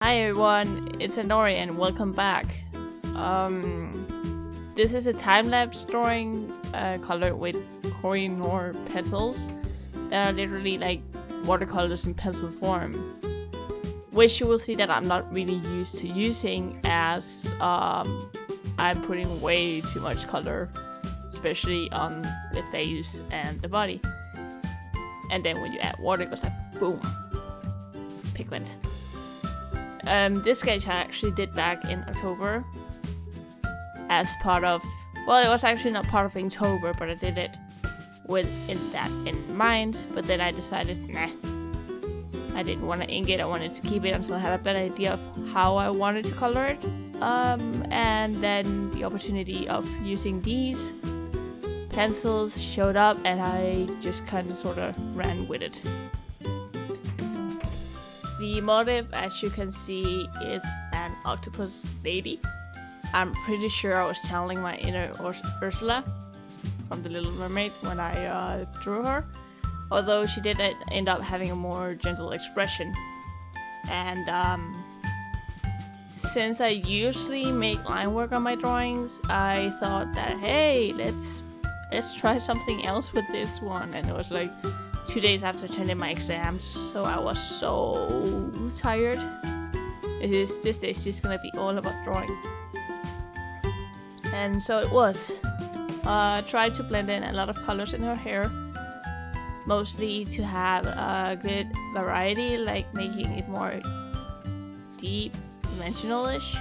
Hi everyone, it's Anori and welcome back. This is a time-lapse drawing colored with Koh-I-Noor pencils that are literally like watercolors in pencil form, which you will see that I'm not really used to using as I'm putting way too much color, especially on the face and the body. And then when you add water, it goes like boom, pigment. This sketch I actually did back in October as part of, well, it was actually not part of Inktober, but I did it with that in mind. But then I decided, nah, I didn't want to ink it. I wanted to keep it until I had a better idea of how I wanted to color it. And then the opportunity of using these pencils showed up, and I just kind of sort of ran with it. The motif, as you can see, is an octopus lady. I'm pretty sure I was channeling my inner Ursula from The Little Mermaid when I drew her, although she did end up having a more gentle expression. And since I usually make line work on my drawings, I thought that, hey, let's try something else with this one. And it was like 2 days after turning in my exams, so I was so tired. This day is just gonna be all about drawing. And so it was. Tried to blend in a lot of colors in her hair, mostly to have a good variety, like making it more deep, dimensional-ish.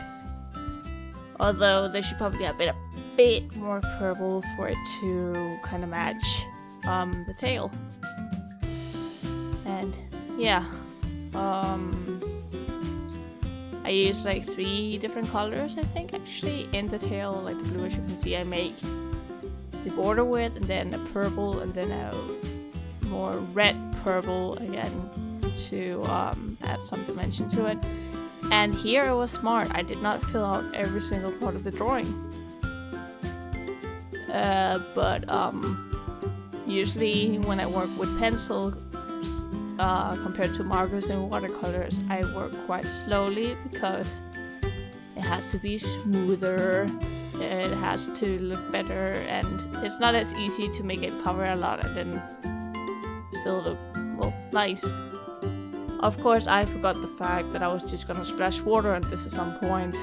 Although there should probably have been a bit more purple for it to kind of match the tail. And yeah, I used like 3 different colors, I think, actually, in the tail. Like the blue, as you can see, I make the border with, and then a purple, and then a more red purple again to add some dimension to it. And here I was smart. I did not fill out every single part of the drawing. But usually when I work with pencil, compared to markers and watercolors, I work quite slowly because it has to be smoother, it has to look better, and it's not as easy to make it cover a lot and then still look, well, nice. Of course, I forgot the fact that I was just gonna splash water on this at some point,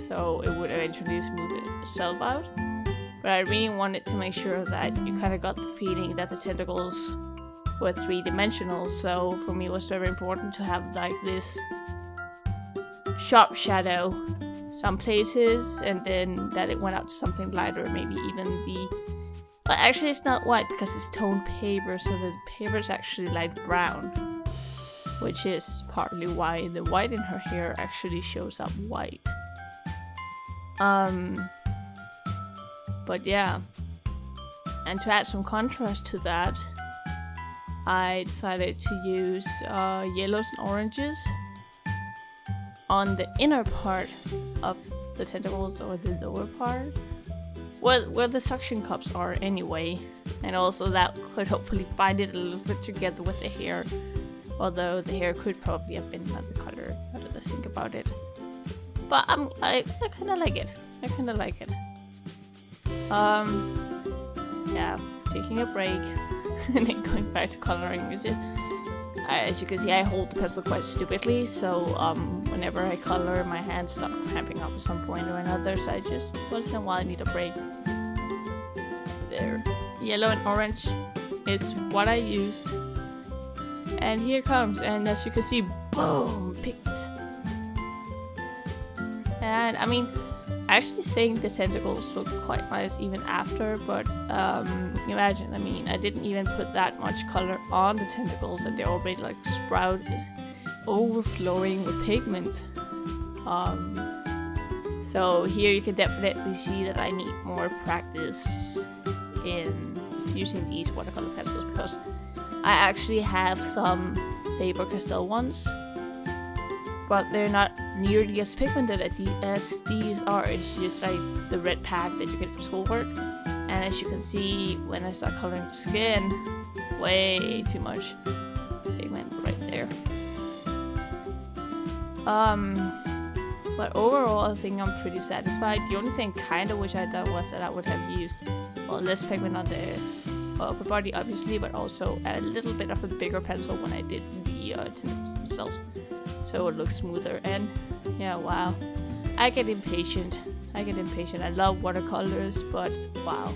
so it would eventually smooth itself out. But I really wanted to make sure that you kind of got the feeling that the tentacles were 3-dimensional, so for me it was very important to have like this sharp shadow some places, and then that it went out to something lighter, maybe even but actually it's not white because it's toned paper, so the paper is actually light brown, which is partly why the white in her hair actually shows up white. But yeah, and to add some contrast to that, I decided to use yellows and oranges on the inner part of the tentacles, or the lower part, where the suction cups are anyway, and also that could hopefully bind it a little bit together with the hair, although the hair could probably have been another color now that I think about it. But I kind of like it. Yeah, taking a break and then going back to coloring. As you can see, I hold the pencil quite stupidly, so whenever I color, my hands start cramping up at some point or another, so I just, once in a while, I need a break. There. Yellow and orange is what I used. And here it comes, and as you can see, boom, picked. And I mean, I actually think the tentacles look quite nice even after, but imagine, I mean, I didn't even put that much color on the tentacles, and they're already like sprouted, overflowing with pigment. So here you can definitely see that I need more practice in using these watercolor pencils, because I actually have some Faber-Castell ones, but they're not nearly as pigmented as these are. It's just like the red pack that you get for schoolwork. And as you can see, when I start coloring the skin, way too much pigment right there. But overall, I think I'm pretty satisfied. The only thing kind of wish I had done was that I would have used, well, less pigment on the upper body, obviously, but also a little bit of a bigger pencil when I did the tints themselves, so it looks smoother. And yeah, wow, I get impatient. I love watercolors, but wow.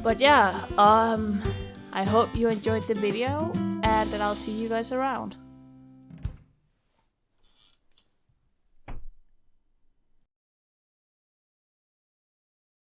But yeah, I hope you enjoyed the video, and that I'll see you guys around.